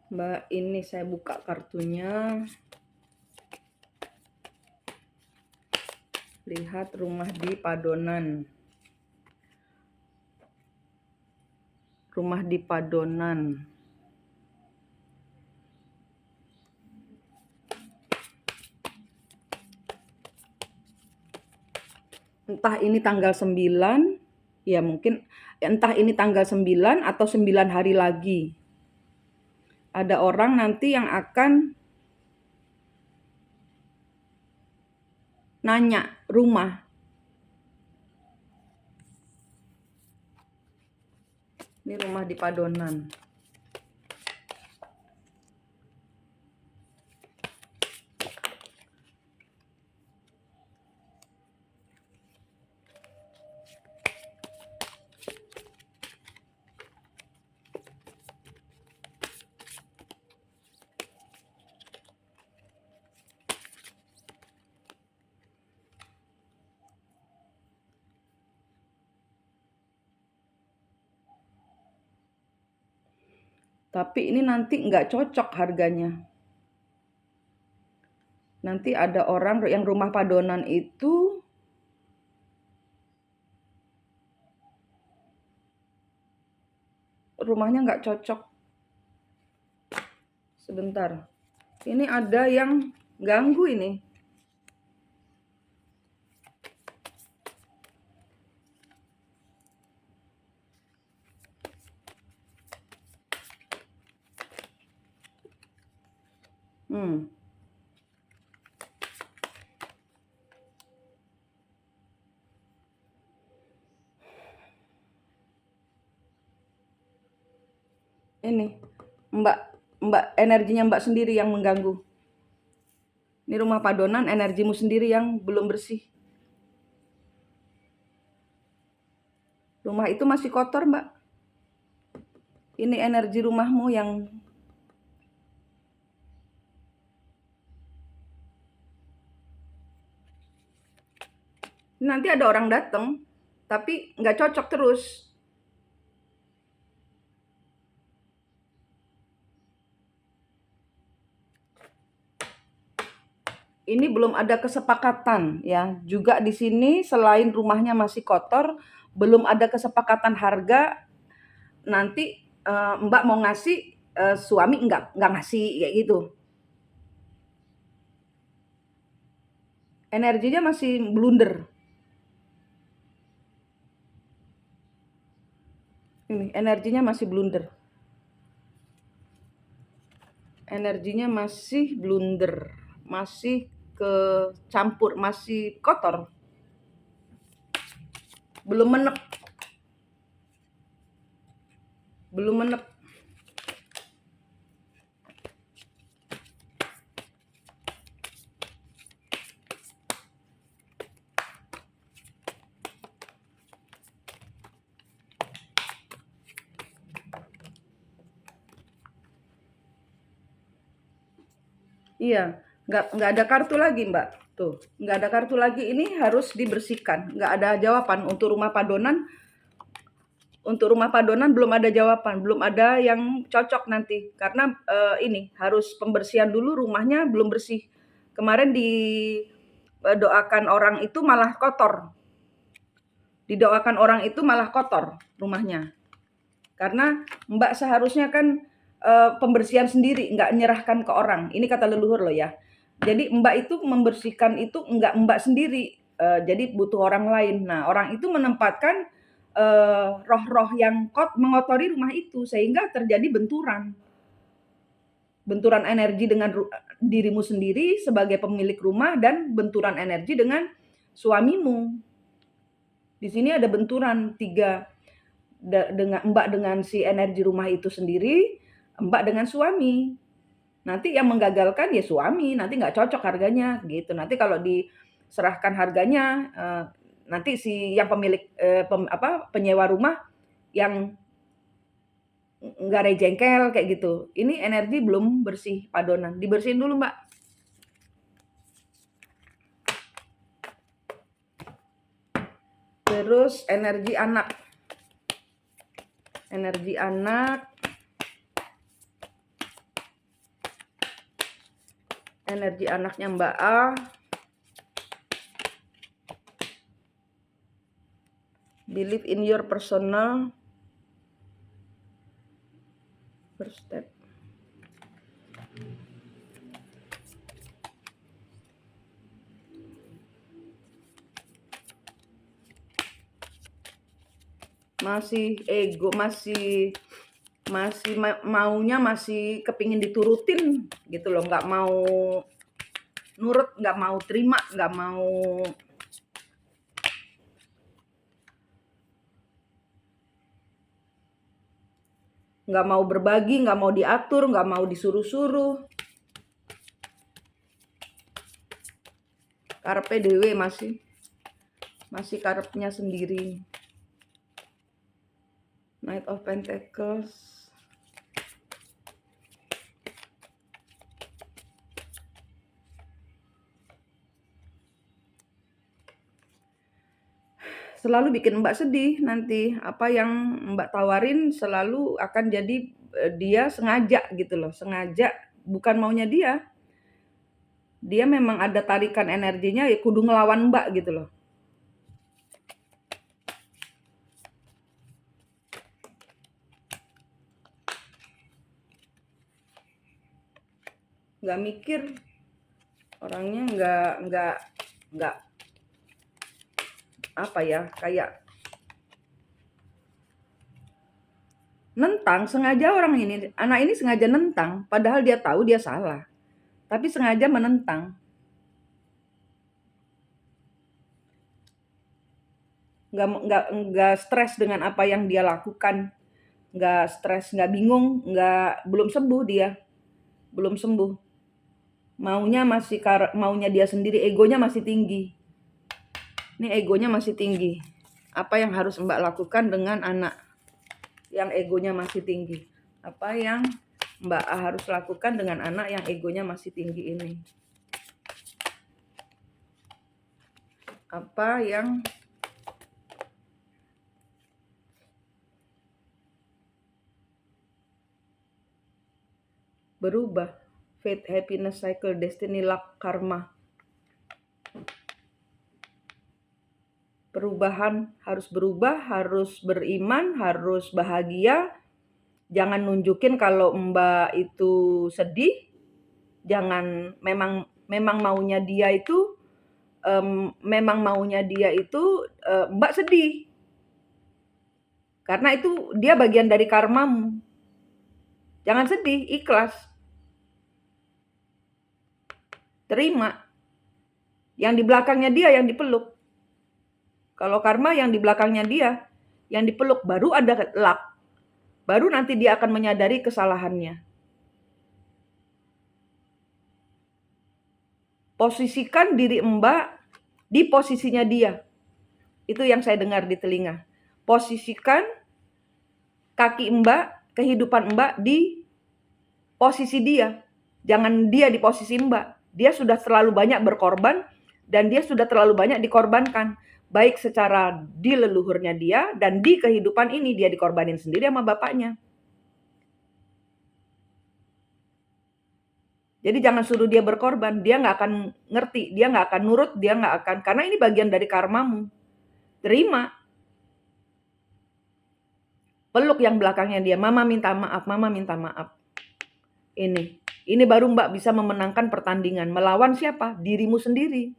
Mbak, ini saya buka kartunya. Lihat rumah di Padonan. Rumah di Padonan. Entah ini tanggal 9, ya mungkin entah ini tanggal 9 atau 9 hari lagi. Ada orang nanti yang akan nanya rumah. Ini rumah di Padonan. Tapi ini nanti nggak cocok harganya. Nanti ada orang yang rumah Padonan itu rumahnya nggak cocok. Sebentar. Ini ada yang ganggu ini. Ini Mbak energinya Mbak sendiri yang mengganggu. Ini rumah Padonan, energimu sendiri yang belum bersih. Rumah itu masih kotor, Mbak. Ini energi rumahmu yang nanti ada orang datang, tapi nggak cocok terus. Ini belum ada kesepakatan ya. Juga di sini selain rumahnya masih kotor, belum ada kesepakatan harga. Nanti Mbak mau ngasih, suami nggak ngasih kayak gitu. Energinya masih blunder. Ini energinya masih blunder. Energinya masih blunder, masih kecampur, masih kotor. Belum menep. Belum menep. Iya, nggak ada kartu lagi, Mbak. Tuh, nggak ada kartu lagi. Ini harus dibersihkan. Nggak ada jawaban untuk rumah Padonan. Untuk rumah Padonan belum ada jawaban, belum ada yang cocok nanti. Karena ini harus pembersihan dulu, rumahnya belum bersih. Kemarin didoakan orang itu malah kotor. Didoakan orang itu malah kotor rumahnya. Karena Mbak seharusnya kan pembersihan sendiri, nggak nyerahkan ke orang. Ini kata leluhur loh ya. Jadi Mbak itu membersihkan itu nggak Mbak sendiri, jadi butuh orang lain. Nah, orang itu menempatkan roh-roh yang mengotori rumah itu sehingga terjadi benturan. Benturan energi dengan dirimu sendiri sebagai pemilik rumah dan benturan energi dengan suamimu. Di sini ada benturan 3 dengan Mbak dengan si energi rumah itu sendiri, Mbak dengan suami. Nanti yang menggagalkan ya suami, nanti nggak cocok harganya gitu. Nanti kalau diserahkan harganya, nanti si yang pemilik penyewa rumah yang nggak rejengkel kayak gitu. Ini energi belum bersih Padonan, dibersihin dulu Mbak. Terus energi anak. Energi anak. Energi anaknya Mbak A. Believe in your personal first step. Masih ego, masih maunya masih kepingin diturutin gitu loh, nggak mau nurut, nggak mau terima, nggak mau berbagi, nggak mau diatur, nggak mau disuruh-suruh. Karepe dewe masih karepnya sendiri. Knight of Pentacles. Selalu bikin Mbak sedih nanti. Apa yang Mbak tawarin selalu akan jadi dia sengaja gitu loh, sengaja, bukan maunya dia. Dia memang ada tarikan energinya ya kudu ngelawan Mbak gitu loh. Nggak mikir, orangnya nggak apa ya, kayak nentang sengaja. Anak ini sengaja nentang padahal dia tahu dia salah, tapi sengaja menentang. Nggak stres dengan apa yang dia lakukan, nggak stres, nggak bingung, belum sembuh dia, belum sembuh. Maunya dia sendiri, egonya masih tinggi. Ini egonya masih tinggi. Apa yang harus Mbak lakukan dengan anak yang egonya masih tinggi? Apa yang Mbak A harus lakukan dengan anak yang egonya masih tinggi ini? Apa yang berubah? Fate, happiness, cycle, destiny, luck, karma. Perubahan, harus berubah, harus beriman, harus bahagia. Jangan nunjukin kalau Mbak itu sedih. Jangan, memang maunya dia itu Mbak sedih. Karena itu dia bagian dari karmamu. Jangan sedih, ikhlas. Terima. Yang di belakangnya dia yang dipeluk. Kalau karma yang di belakangnya dia yang dipeluk, baru ada luck. Baru nanti dia akan menyadari kesalahannya. Posisikan diri Mbak di posisinya dia. Itu yang saya dengar di telinga. Posisikan kaki Mbak, kehidupan Mbak di posisi dia. Jangan dia di posisi Mbak. Dia sudah terlalu banyak berkorban dan dia sudah terlalu banyak dikorbankan. Baik secara di leluhurnya dia dan di kehidupan ini dia dikorbanin sendiri sama bapaknya. Jadi jangan suruh dia berkorban, dia nggak akan ngerti, dia nggak akan nurut, dia nggak akan, karena ini bagian dari karmamu. Terima. Peluk yang belakangnya dia, mama minta maaf, mama minta maaf. Ini baru Mbak bisa memenangkan pertandingan. Melawan siapa? Dirimu sendiri.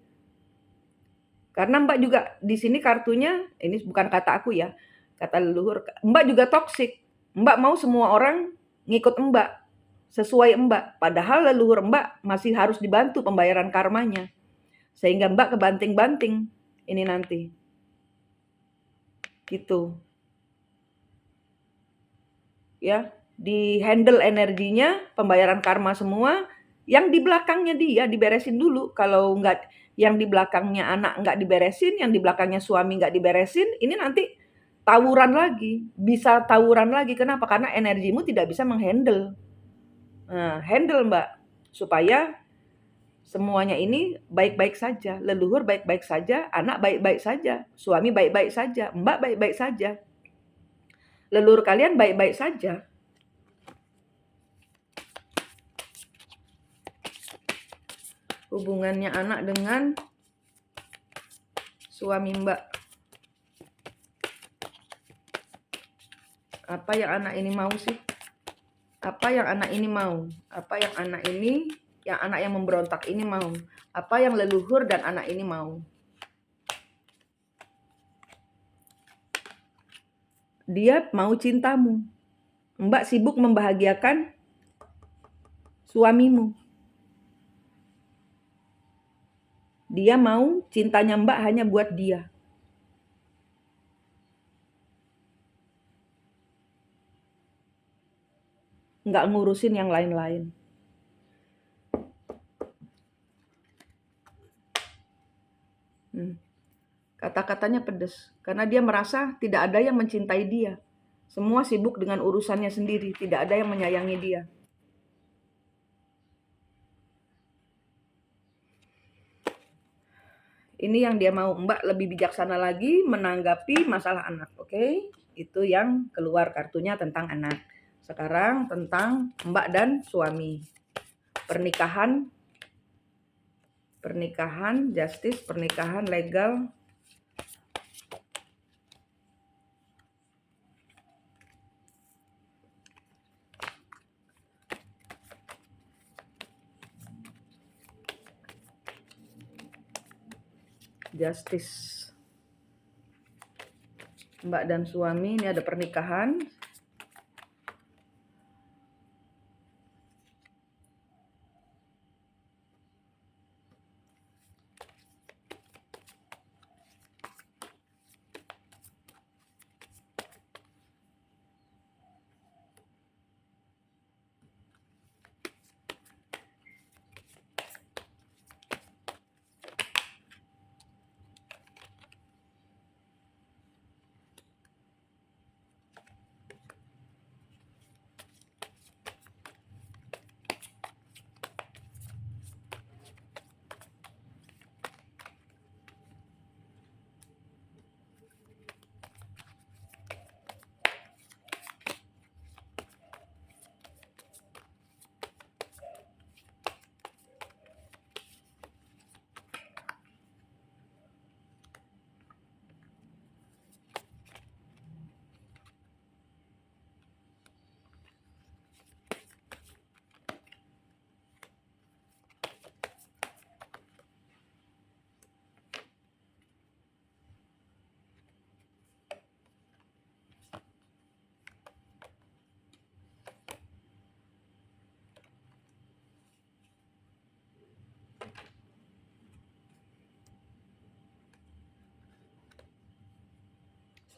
Karena Mbak juga di sini kartunya, ini bukan kata aku ya, kata leluhur, Mbak juga toksik. Mbak mau semua orang ngikut Mbak, sesuai Mbak. Padahal leluhur Mbak masih harus dibantu pembayaran karmanya. Sehingga Mbak kebanting-banting ini nanti. Gitu. Ya, di handle energinya, pembayaran karma semua, yang di belakangnya dia diberesin dulu. Kalau nggak, yang di belakangnya anak nggak diberesin, yang di belakangnya suami nggak diberesin, ini nanti tawuran lagi, bisa tawuran lagi. Kenapa? Karena energimu tidak bisa menghandle. Nah, handle Mbak, supaya semuanya ini baik-baik saja, leluhur baik-baik saja, anak baik-baik saja, suami baik-baik saja, Mbak baik-baik saja, leluhur kalian baik-baik saja. hubungannya anak dengan suami Mbak. Apa yang anak ini mau sih? Apa yang anak ini mau? Apa yang anak yang memberontak ini mau? Apa yang leluhur dan anak ini mau? Dia mau cintamu. Mbak sibuk membahagiakan suamimu. Dia mau cintanya Mbak hanya buat dia. Nggak ngurusin yang lain-lain. Kata-katanya pedes, karena dia merasa tidak ada yang mencintai dia. Semua sibuk dengan urusannya sendiri, tidak ada yang menyayangi dia. Ini yang dia mau. Mbak lebih bijaksana lagi menanggapi masalah anak, oke? Itu yang keluar kartunya tentang anak. Sekarang tentang Mbak dan suami. Pernikahan, justice, pernikahan legal. Justice. Mbak dan suami, ini ada pernikahan.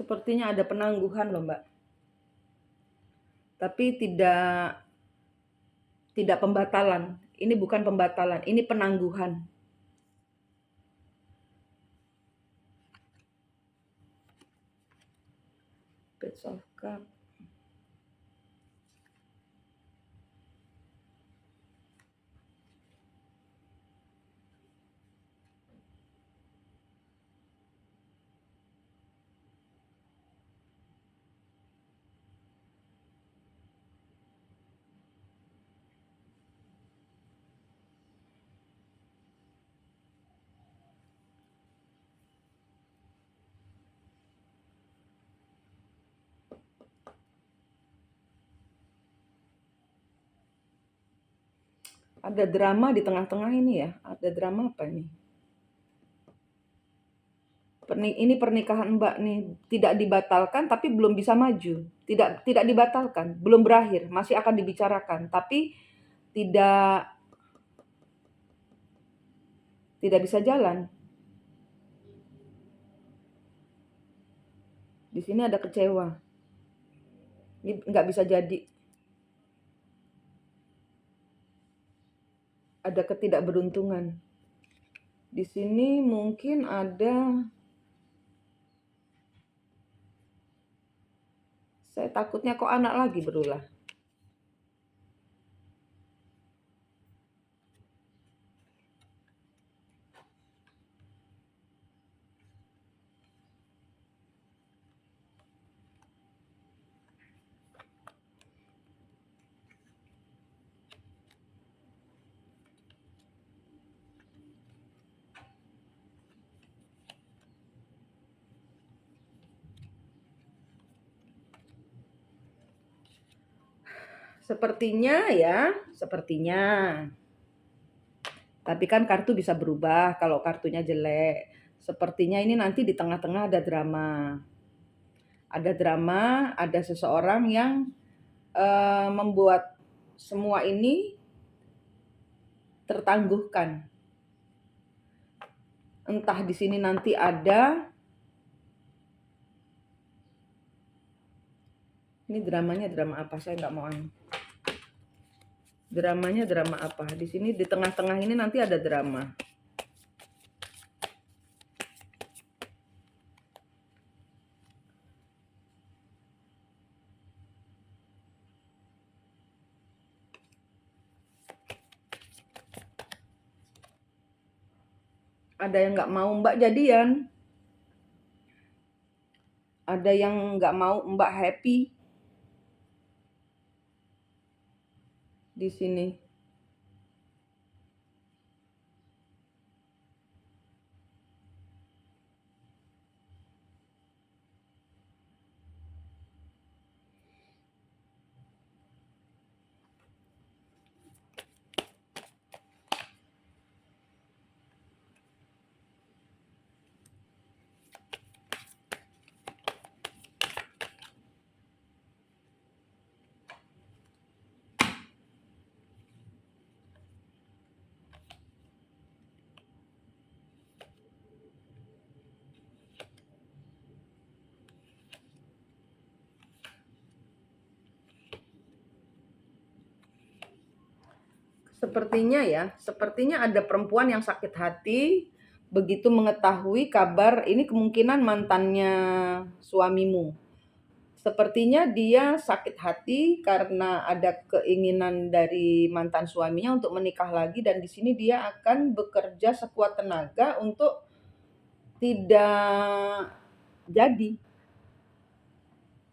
Sepertinya ada penangguhan loh Mbak. Tapi tidak pembatalan. Ini bukan pembatalan, ini penangguhan. Page of Cups. Ada drama di tengah-tengah ini ya. Ada drama apa ini? Ini pernikahan Mbak nih tidak dibatalkan tapi belum bisa maju. Tidak dibatalkan, belum berakhir, masih akan dibicarakan, tapi tidak bisa jalan. Di sini ada kecewa. Ini nggak bisa jadi. Ada ketidakberuntungan. Di sini mungkin ada, saya takutnya kok anak lagi berulah. Sepertinya ya, sepertinya. Tapi kan kartu bisa berubah kalau kartunya jelek. Sepertinya ini nanti di tengah-tengah ada drama. Ada drama, ada seseorang yang membuat semua ini tertangguhkan. Entah di sini nanti ada, ini dramanya drama apa? Saya nggak mau dramanya drama apa? Di sini di tengah-tengah ini nanti ada drama. Ada yang nggak mau Mbak jadian. Ada yang nggak mau Mbak happy di sini. Sepertinya ada perempuan yang sakit hati begitu mengetahui kabar ini kemungkinan mantannya suamimu. Sepertinya dia sakit hati karena ada keinginan dari mantan suaminya untuk menikah lagi dan di sini dia akan bekerja sekuat tenaga untuk tidak jadi.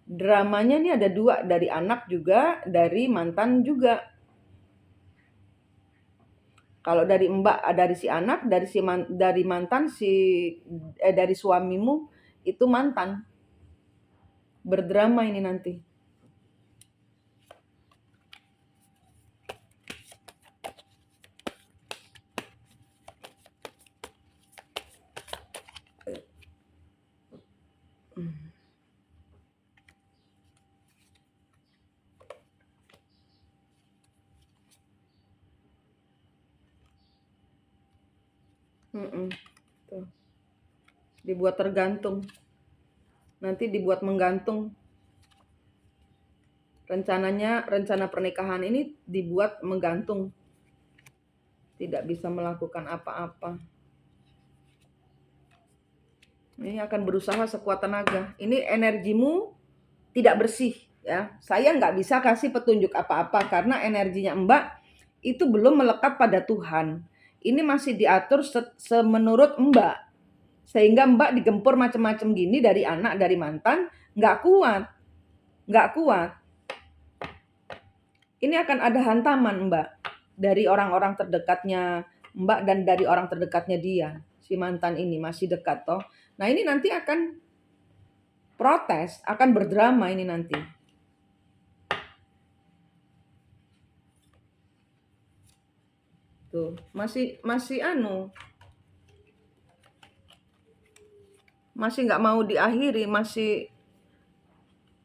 Dramanya nih ada 2, dari anak juga, dari mantan juga. Kalau dari Mbak, dari si anak, dari mantan dari suamimu itu mantan. Berdrama ini nanti. Tuh. Dibuat tergantung. Nanti dibuat menggantung. Rencana pernikahan ini dibuat menggantung. Tidak bisa melakukan apa-apa. Ini akan berusaha sekuat tenaga. Ini energimu tidak bersih ya. Saya nggak bisa kasih petunjuk apa-apa karena energinya Mbak itu belum melekat pada Tuhan. Ini masih diatur semenurut Mbak. Sehingga Mbak digempur macam-macam gini dari anak, dari mantan, nggak kuat. Nggak kuat. Ini akan ada hantaman Mbak. Dari orang-orang terdekatnya Mbak dan dari orang terdekatnya dia. Si mantan ini masih dekat toh. Nah ini nanti akan protes, akan berdrama ini nanti. Tuh, masih nggak mau diakhiri, masih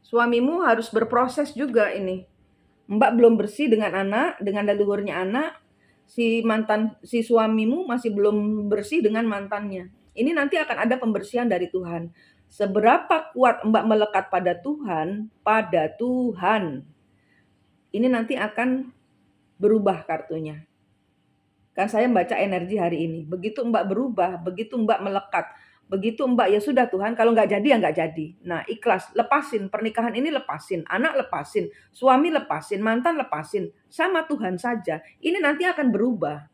suamimu harus berproses juga ini. Mbak belum bersih dengan anak, dengan leluhurnya anak, si suamimu masih belum bersih dengan mantannya. Ini nanti akan ada pembersihan dari Tuhan. Seberapa kuat Mbak melekat pada Tuhan, ini nanti akan berubah kartunya. Kan saya membaca energi hari ini. Begitu Mbak berubah, begitu Mbak melekat, begitu Mbak ya sudah Tuhan, kalau nggak jadi ya nggak jadi. Nah ikhlas, lepasin, pernikahan ini lepasin, anak lepasin, suami lepasin, mantan lepasin, sama Tuhan saja. Ini nanti akan berubah.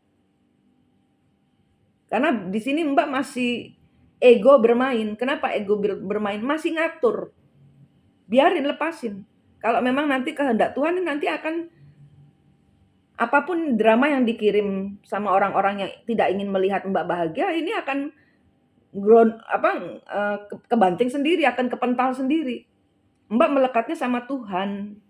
Karena di sini Mbak masih ego bermain. Kenapa ego bermain? Masih ngatur. Biarin, lepasin. Kalau memang nanti kehendak Tuhan, nanti akan apapun drama yang dikirim sama orang-orang yang tidak ingin melihat Mbak bahagia, ini akan kebanting sendiri, akan kepental sendiri. Mbak melekatnya sama Tuhan.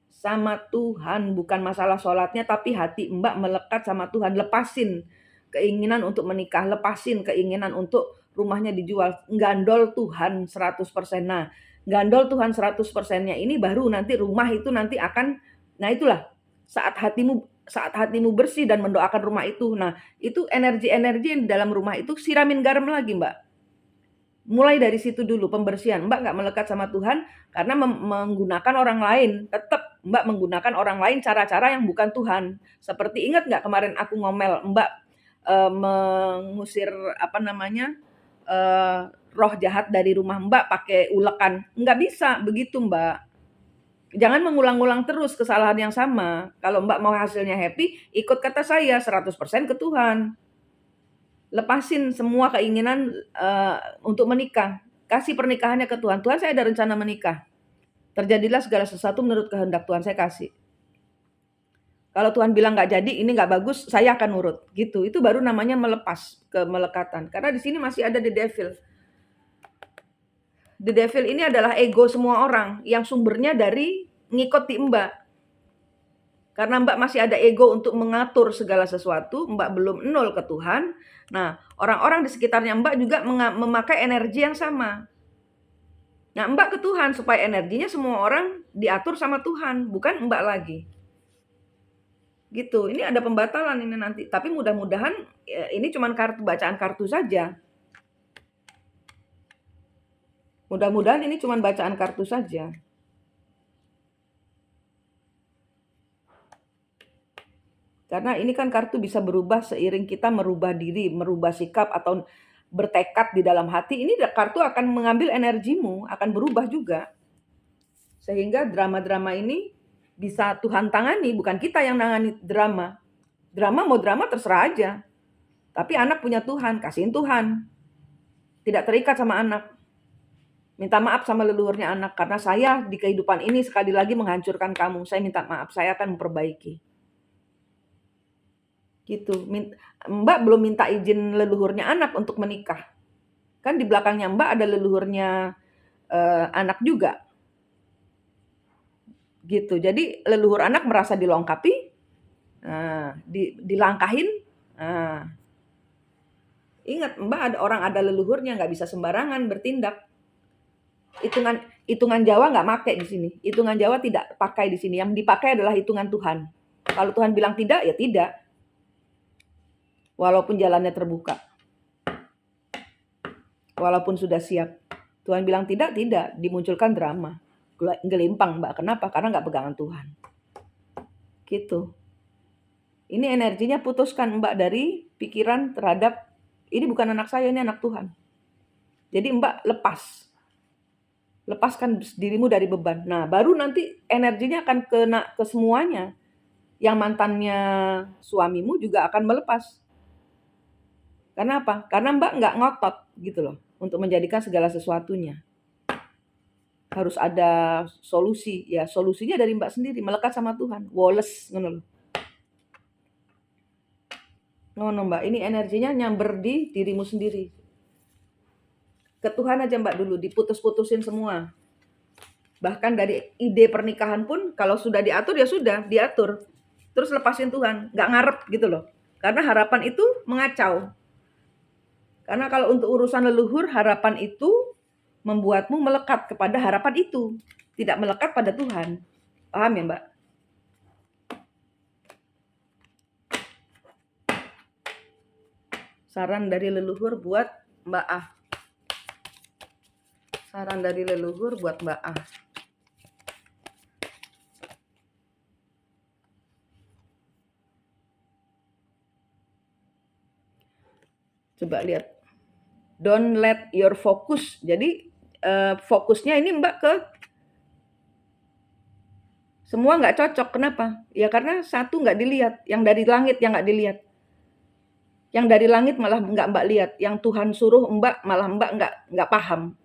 sama Tuhan. Bukan masalah sholatnya, tapi hati Mbak melekat sama Tuhan. Lepasin keinginan untuk menikah, lepasin keinginan untuk rumahnya dijual. Gandol Tuhan 100%. Nah, gandol Tuhan 100%-nya ini baru nanti rumah itu nanti akan, nah itulah saat hatimu bersih dan mendoakan rumah itu. Nah, itu energi-energi yang di dalam rumah itu siramin garam lagi, Mbak. Mulai dari situ dulu pembersihan. Mbak nggak melekat sama Tuhan karena menggunakan orang lain. Tetap Mbak menggunakan orang lain cara-cara yang bukan Tuhan. Seperti ingat nggak kemarin aku ngomel, Mbak mengusir roh jahat dari rumah Mbak pakai ulekan. Nggak bisa begitu, Mbak. Jangan mengulang-ulang terus kesalahan yang sama. Kalau Mbak mau hasilnya happy, ikut kata saya 100% ke Tuhan. Lepasin semua keinginan untuk menikah. Kasih pernikahannya ke Tuhan. Tuhan, saya ada rencana menikah. Terjadilah segala sesuatu menurut kehendak Tuhan, saya kasih. Kalau Tuhan bilang nggak jadi, ini nggak bagus, saya akan nurut. Gitu. Itu baru namanya melepas kemelekatan. Karena di sini masih ada the devil. The devil ini adalah ego semua orang yang sumbernya dari ngikut di Mbak. Karena Mbak masih ada ego untuk mengatur segala sesuatu, Mbak belum nol ke Tuhan. Nah, orang-orang di sekitarnya Mbak juga memakai energi yang sama. Nah, Mbak ke Tuhan supaya energinya semua orang diatur sama Tuhan, bukan Mbak lagi. Gitu. Ini ada pembatalan ini nanti. Tapi mudah-mudahan ini cuma bacaan kartu saja. Mudah-mudahan ini cuma bacaan kartu saja. Karena ini kan kartu bisa berubah seiring kita merubah diri, merubah sikap atau bertekad di dalam hati. Ini kartu akan mengambil energimu, akan berubah juga. Sehingga drama-drama ini bisa Tuhan tangani, bukan kita yang nangani drama. Drama mau drama terserah aja. Tapi anak punya Tuhan, kasihin Tuhan. Tidak terikat sama anak. Minta maaf sama leluhurnya anak, karena saya di kehidupan ini sekali lagi menghancurkan kamu. Saya minta maaf, saya akan memperbaiki. Gitu. Mbak belum minta izin leluhurnya anak untuk menikah. Kan di belakangnya Mbak ada leluhurnya anak juga. Gitu. Jadi leluhur anak merasa dilengkapi, dilangkahin. Ingat, Mbak ada leluhurnya, nggak bisa sembarangan bertindak. Hitungan Jawa nggak pakai di sini. Hitungan Jawa tidak pakai di sini. Yang dipakai adalah hitungan Tuhan. Kalau Tuhan bilang tidak, ya tidak. Walaupun jalannya terbuka. Walaupun sudah siap. Tuhan bilang tidak, dimunculkan drama. Gelimpang, Mbak. Kenapa? Karena nggak pegangan Tuhan. Gitu. Ini energinya putuskan, Mbak, dari pikiran terhadap, ini bukan anak saya, ini anak Tuhan. Jadi Mbak lepaskan dirimu dari beban. Nah, baru nanti energinya akan kena ke semuanya. Yang mantannya suamimu juga akan melepas. Karena apa? Karena Mbak nggak ngotot gitu loh untuk menjadikan segala sesuatunya. Harus ada solusi. Ya, solusinya dari Mbak sendiri, melekat sama Tuhan. Woles ngono loh. Ngono Mbak, ini energinya nyamber di dirimu sendiri. Ke Tuhan aja Mbak dulu, diputus-putusin semua. Bahkan dari ide pernikahan pun kalau sudah diatur ya sudah diatur. Terus lepasin Tuhan, nggak ngarep gitu loh. Karena harapan itu mengacau. Karena kalau untuk urusan leluhur, harapan itu membuatmu melekat kepada harapan itu. Tidak melekat pada Tuhan. Paham ya Mbak? Saran dari leluhur buat Mbak A. Saran dari leluhur buat Mbak A. Coba lihat. Don't let your focus. Jadi fokusnya ini Mbak ke semua nggak cocok. Kenapa? Ya karena satu nggak dilihat. Yang dari langit yang nggak dilihat. Yang dari langit malah nggak Mbak lihat. Yang Tuhan suruh Mbak malah Mbak nggak paham.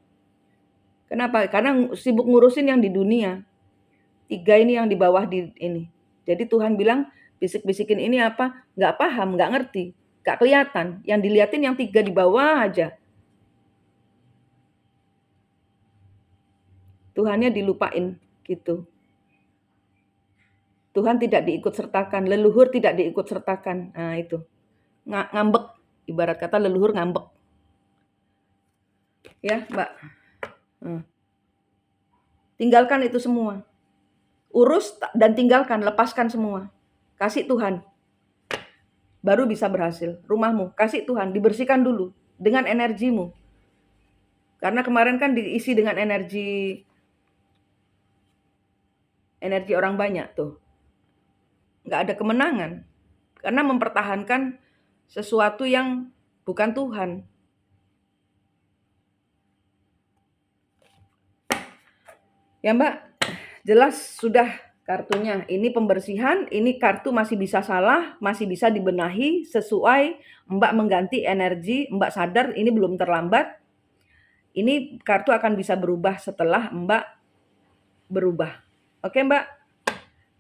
Kenapa? Karena sibuk ngurusin yang di dunia. 3 ini yang di bawah di ini. Jadi Tuhan bilang bisik-bisikin ini apa? Nggak paham, nggak ngerti. Nggak kelihatan. Yang diliatin yang 3 di bawah aja. Tuhannya dilupain gitu. Tuhan tidak diikut sertakan, leluhur tidak diikut sertakan. Nah, itu. Ngambek, ibarat kata leluhur ngambek. Ya, Mbak. Tinggalkan itu semua. Urus dan tinggalkan, lepaskan semua. Kasih Tuhan. Baru bisa berhasil. Rumahmu, kasih Tuhan, dibersihkan dulu dengan energimu. Karena kemarin kan diisi dengan energi orang banyak tuh. Nggak ada kemenangan. Karena mempertahankan sesuatu yang bukan Tuhan. Ya Mbak, jelas sudah kartunya. Ini pembersihan, ini kartu masih bisa salah, masih bisa dibenahi sesuai Mbak mengganti energi, Mbak sadar ini belum terlambat. Ini kartu akan bisa berubah setelah Mbak berubah. Oke Mbak,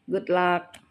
good luck.